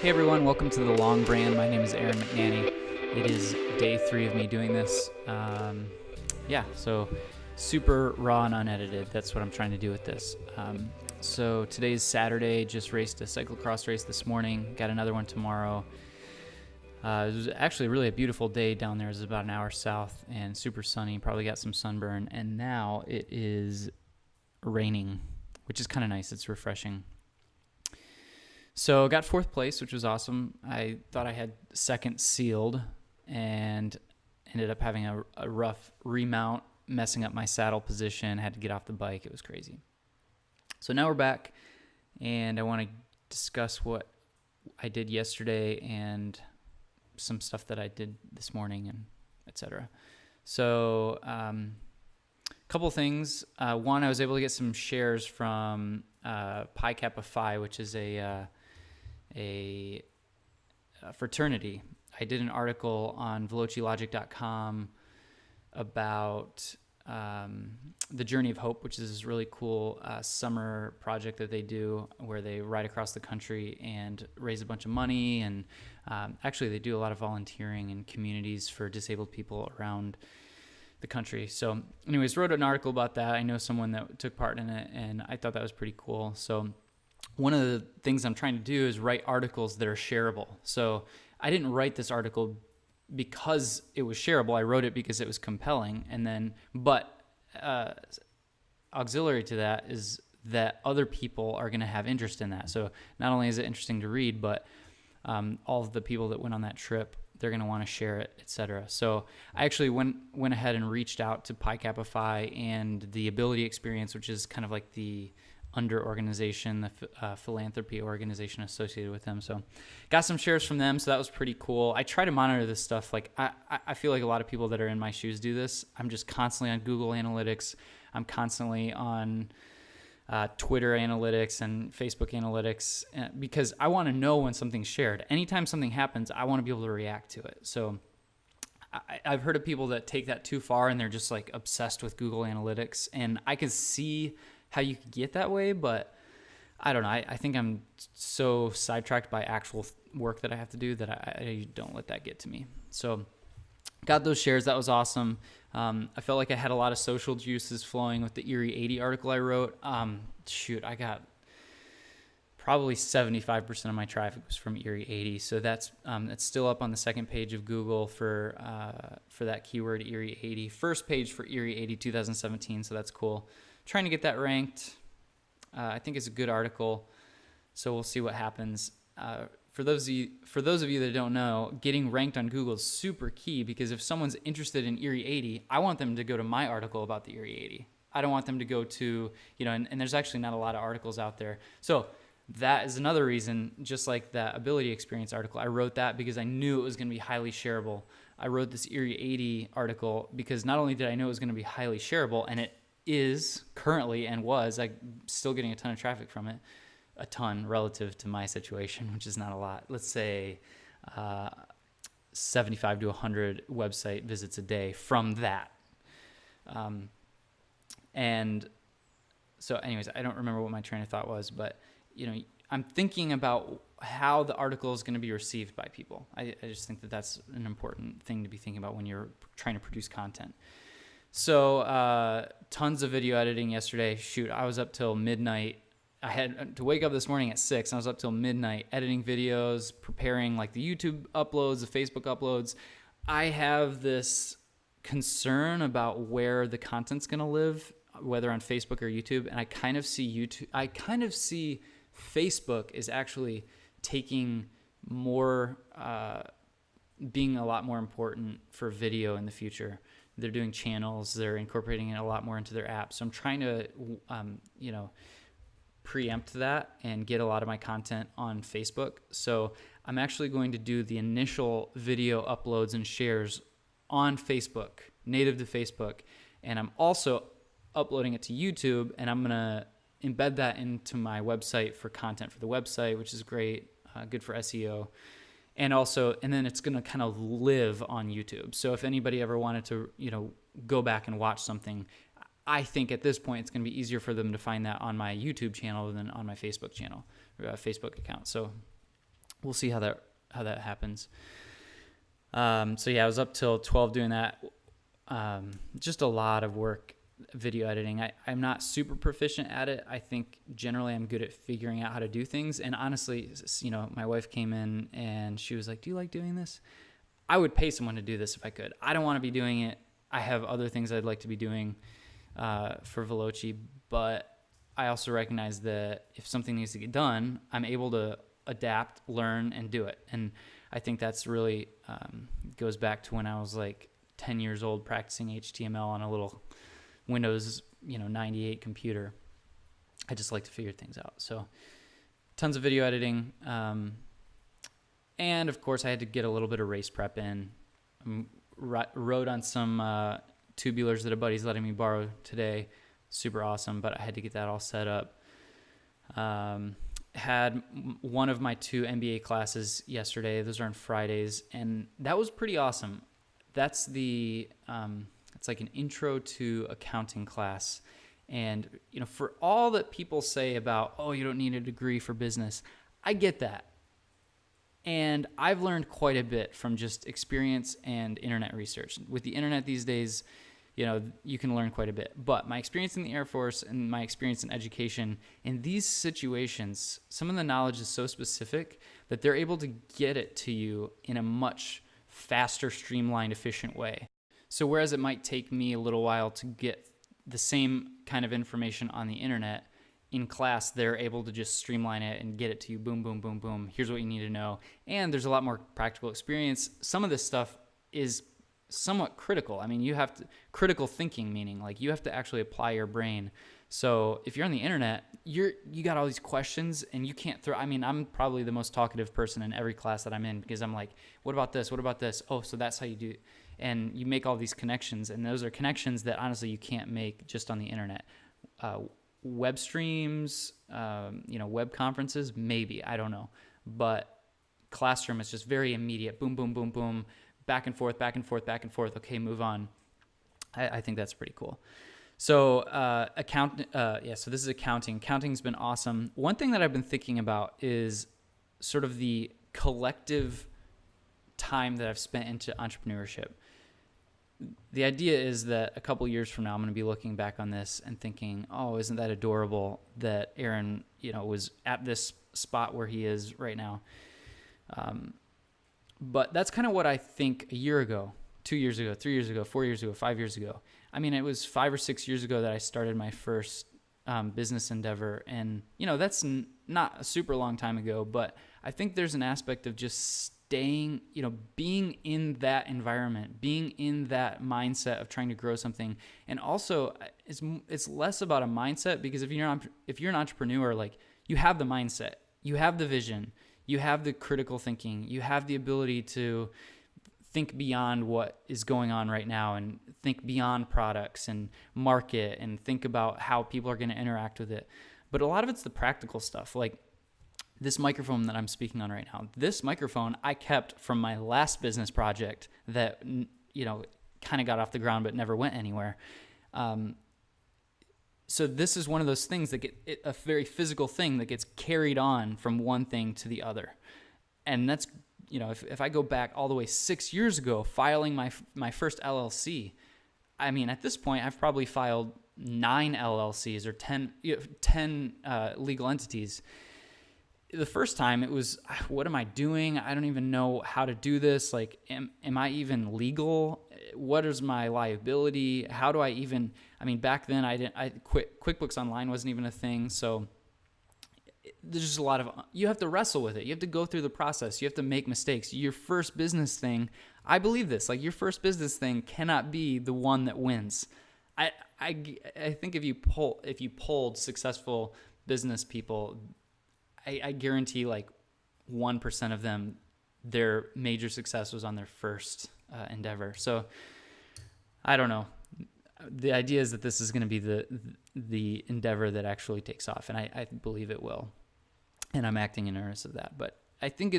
Hey everyone, welcome to The Long Brand. My name is McNany. It is day 3 of me doing this. So super raw and unedited. That's what I'm trying to do with this. So today's Saturday, just raced a cyclocross race this morning, got another one tomorrow. It was actually really a beautiful day down there. It was about an hour south and super sunny, probably got some sunburn. And now it is raining, which is kind of nice. It's refreshing. So got 4th place, which was awesome. I thought I had 2nd sealed and ended up having a rough remount, messing up my saddle position, had to get off the bike. It was crazy. So now we're back, and I want to discuss what I did yesterday and some stuff that I did this morning, and etc. So a couple things. One, I was able to get some shares from Pi Kappa Phi, which is a fraternity. I did an article on velocilogic.com about the Journey of Hope, which is this really cool summer project that they do where they ride across the country and raise a bunch of money. And actually, they do a lot of volunteering in communities for disabled people around the country. So anyways, wrote an article about that. I know someone that took part in it, and I thought that was pretty cool. So one of the things I'm trying to do is write articles that are shareable. So I didn't write this article because it was shareable. I wrote it because it was compelling. But auxiliary to that is that other people are going to have interest in that. So not only is it interesting to read, but all of the people that went on that trip, they're going to want to share it, etc. So I actually went ahead and reached out to Pi Kappa Phi and the Ability Experience, which is kind of like the under organization, the philanthropy organization associated with them. So got some shares from them. So that was pretty cool. I try to monitor this stuff. Like I feel like a lot of people that are in my shoes do this. I'm just constantly on Google Analytics. I'm constantly on Twitter Analytics and Facebook Analytics because I want to know when something's shared. Anytime something happens, I want to be able to react to it. So I've heard of people that take that too far and they're just like obsessed with Google Analytics. And I can see how you could get that way, but I don't know. I think I'm so sidetracked by actual work that I have to do that I don't let that get to me. So got those shares. That was awesome. I felt like I had a lot of social juices flowing with the Erie 80 article I wrote. I got probably 75% of my traffic was from Erie 80. So that's still up on the 2nd page of Google for that keyword Erie 80. 1st page for Erie 80 2017. So that's cool. Trying to get that ranked. I think it's a good article, so we'll see what happens. For those of you that don't know, getting ranked on Google is super key because if someone's interested in Erie 80, I want them to go to my article about the Erie 80. I don't want them to go to, and there's actually not a lot of articles out there. So that is another reason, just like that Ability Experience article, I wrote that because I knew it was going to be highly shareable. I wrote this Erie 80 article because not only did I know it was going to be highly shareable, and it is currently and was, I'm still getting a ton of traffic from it, a ton relative to my situation, which is not a lot. Let's say 75 to 100 website visits a day from that. And so anyways, I don't remember what my train of thought was, but I'm thinking about how the article is going to be received by people. I just think that that's an important thing to be thinking about when you're trying to produce content. So tons of video editing yesterday. Shoot, I was up till midnight. I had to wake up this morning at 6. And I was up till midnight editing videos, preparing like the YouTube uploads, the Facebook uploads. I have this concern about where the content's going to live, whether on Facebook or YouTube. And I kind of see Facebook is actually taking more, being a lot more important for video in the future. They're doing channels. They're incorporating it a lot more into their apps. So I'm trying to, preempt that and get a lot of my content on Facebook. So I'm actually going to do the initial video uploads and shares on Facebook, native to Facebook. And I'm also uploading it to YouTube, and I'm going to embed that into my website for content for the website, which is great, good for SEO. And then it's going to kind of live on YouTube. So if anybody ever wanted to, go back and watch something, I think at this point it's going to be easier for them to find that on my YouTube channel than on my Facebook channel, Facebook account. So we'll see how that happens. So yeah, I was up till 12 doing that. Just a lot of work, video editing. I'm not super proficient at it. I think generally I'm good at figuring out how to do things. And honestly, my wife came in and she was like, "Do you like doing this?" I would pay someone to do this if I could. I don't want to be doing it. I have other things I'd like to be doing for Veloci, but I also recognize that if something needs to get done, I'm able to adapt, learn, and do it. And I think that's really goes back to when I was like 10 years old practicing HTML on a little Windows 98 computer. I just like to figure things out. So tons of video editing. And of course I had to get a little bit of race prep in. Rode on some tubulars that a buddy's letting me borrow today. Super awesome, but I had to get that all set up. Had one of my 2 MBA classes yesterday. Those are on Fridays, and that was pretty awesome. That's it's like an intro to accounting class. And, for all that people say about, oh, you don't need a degree for business, I get that. And I've learned quite a bit from just experience and internet research. With the internet these days, you can learn quite a bit. But my experience in the Air Force and my experience in education, in these situations, some of the knowledge is so specific that they're able to get it to you in a much faster, streamlined, efficient way. So whereas it might take me a little while to get the same kind of information on the internet, in class, they're able to just streamline it and get it to you. Boom, boom, boom, boom. Here's what you need to know. And there's a lot more practical experience. Some of this stuff is somewhat critical. I mean, critical thinking, meaning like you have to actually apply your brain. So if you're on the internet, you got all these questions and you can't I'm probably the most talkative person in every class that I'm in because I'm like, what about this? What about this? Oh, so that's how you do it. And you make all these connections, and those are connections that honestly you can't make just on the internet. Web streams, web conferences, maybe, I don't know. But classroom is just very immediate. Boom, boom, boom, boom, back and forth, back and forth, back and forth. Okay, move on. I think that's pretty cool. So so this is accounting. Accounting's been awesome. One thing that I've been thinking about is sort of the collective time that I've spent into entrepreneurship. The idea is that a couple years from now, I'm going to be looking back on this and thinking, oh, isn't that adorable that Aaron, was at this spot where he is right now. But that's kind of what I think a year ago, 2 years ago, 3 years ago, 4 years ago, 5 years ago. I mean, it was 5 or 6 years ago that I started my first business endeavor. And, that's not a super long time ago, but I think there's an aspect of just staying, being in that environment, being in that mindset of trying to grow something. And also it's less about a mindset, because if you're an entrepreneur, like, you have the mindset, you have the vision, you have the critical thinking, you have the ability to think beyond what is going on right now and think beyond products and market and think about how people are going to interact with it. But a lot of it's the practical stuff. Like this microphone that I'm speaking on right now, this microphone I kept from my last business project that, kind of got off the ground but never went anywhere. So this is one of those things that a very physical thing that gets carried on from one thing to the other. And that's, if I go back all the way 6 years ago, filing my first LLC, I mean, at this point, I've probably filed 9 LLCs or 10 legal entities. The first time it was, what am I doing? I don't even know how to do this. Like, am I even legal? What is my liability? How do I even, back then QuickBooks Online wasn't even a thing. So there's just a lot of, you have to wrestle with it. You have to go through the process. You have to make mistakes. Your first business thing, I believe this, like your first business thing cannot be the one that wins. I think if you polled successful business people, I guarantee like 1% of them, their major success was on their first endeavor. So I don't know. The idea is that this is going to be the endeavor that actually takes off, and I believe it will. And I'm acting in earnest of that. But I think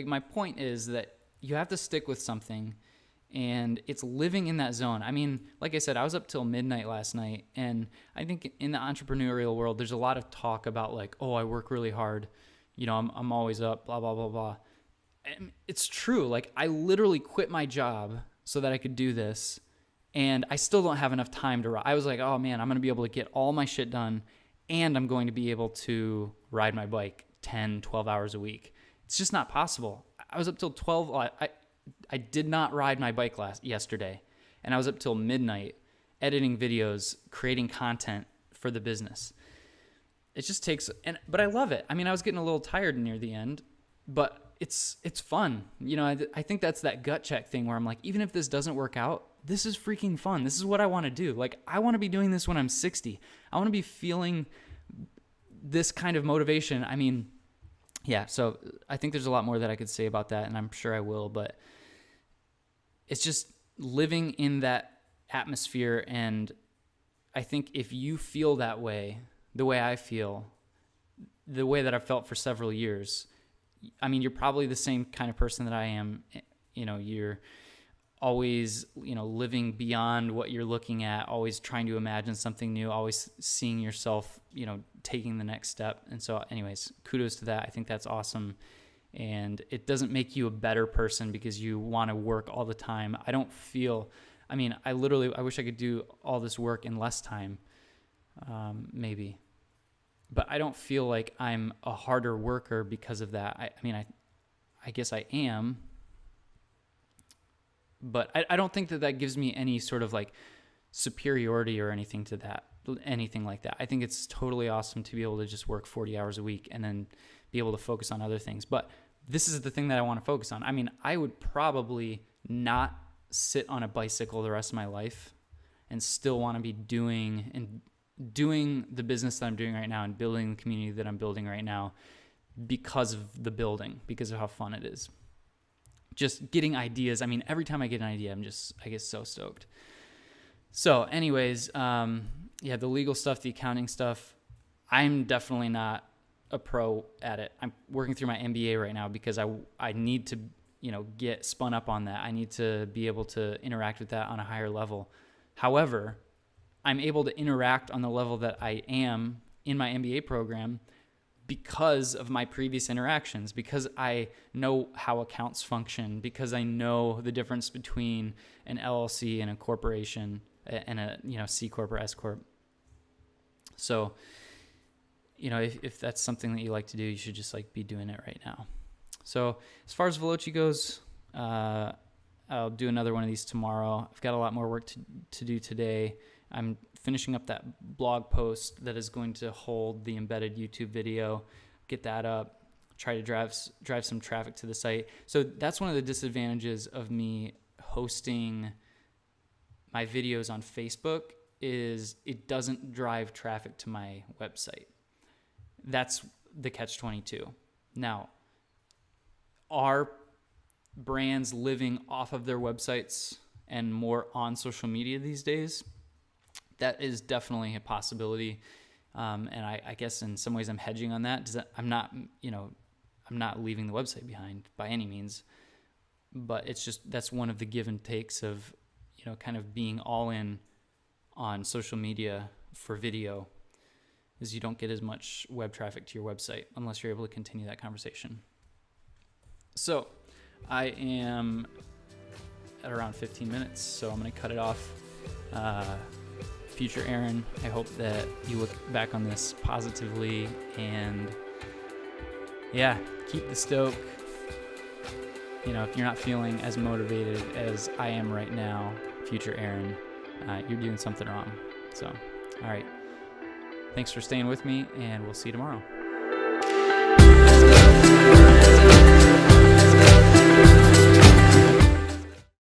my point is that you have to stick with something, and it's living in that zone. Like I said, I was up till midnight last night, and I think in the entrepreneurial world, there's a lot of talk about like, oh, I work really hard, I'm always up, blah, blah, blah, blah. And it's true. Like, I literally quit my job so that I could do this, and I still don't have enough time to ride. I was like, oh man, I'm going to be able to get all my shit done, and I'm going to be able to ride my bike 10, 12 hours a week. It's just not possible. I was up till 12. I did not ride my bike yesterday, and I was up till midnight editing videos, creating content for the business. It just takes, but I love it. I mean, I was getting a little tired near the end, but it's fun. I think that's that gut check thing where I'm like, even if this doesn't work out, this is freaking fun. This is what I want to do. Like, I want to be doing this when I'm 60. I want to be feeling this kind of motivation. I mean, yeah, so I think there's a lot more that I could say about that, and I'm sure I will, but it's just living in that atmosphere. And I think if you feel that way, the way I feel, the way that I've felt for several years, I mean, you're probably the same kind of person that I am. You're always, living beyond what you're looking at, always trying to imagine something new, always seeing yourself, taking the next step. And so anyways, kudos to that. I think that's awesome. And it doesn't make you a better person because you want to work all the time. I wish I could do all this work in less time, maybe. But I don't feel like I'm a harder worker because of that. I guess I am. But I don't think that gives me any sort of like superiority or anything like that. I think it's totally awesome to be able to just work 40 hours a week and then be able to focus on other things. But this is the thing that I want to focus on. I mean, I would probably not sit on a bicycle the rest of my life and still want to be doing the business that I'm doing right now and building the community that I'm building right now because of the building, because of how fun it is. Just getting ideas. I mean, every time I get an idea, I get so stoked. So anyways, the legal stuff, the accounting stuff, I'm definitely not a pro at it. I'm working through my MBA right now because I need to, get spun up on that. I need to be able to interact with that on a higher level. However, I'm able to interact on the level that I am in my MBA program because of my previous interactions, because I know how accounts function, because I know the difference between an LLC and a corporation and a C Corp or S Corp. So, if that's something that you like to do, you should just like be doing it right now. So as far as Veloci goes, I'll do another one of these tomorrow. I've got a lot more work to do today. I'm finishing up that blog post that is going to hold the embedded YouTube video, get that up, try to drive some traffic to the site. So that's one of the disadvantages of me hosting my videos on Facebook is it doesn't drive traffic to my website. That's the catch-22. Now, are brands living off of their websites and more on social media these days? That is definitely a possibility. And I guess in some ways I'm hedging on that. I'm not leaving the website behind by any means, but it's just, that's one of the give and takes of, kind of being all in on social media for video is you don't get as much web traffic to your website unless you're able to continue that conversation. So I am at around 15 minutes, so I'm going to cut it off. Future Aaron, I hope that you look back on this positively and keep the stoke. If you're not feeling as motivated as I am right now, future Aaron, you're doing something wrong. So, all right. Thanks for staying with me, and we'll see you tomorrow.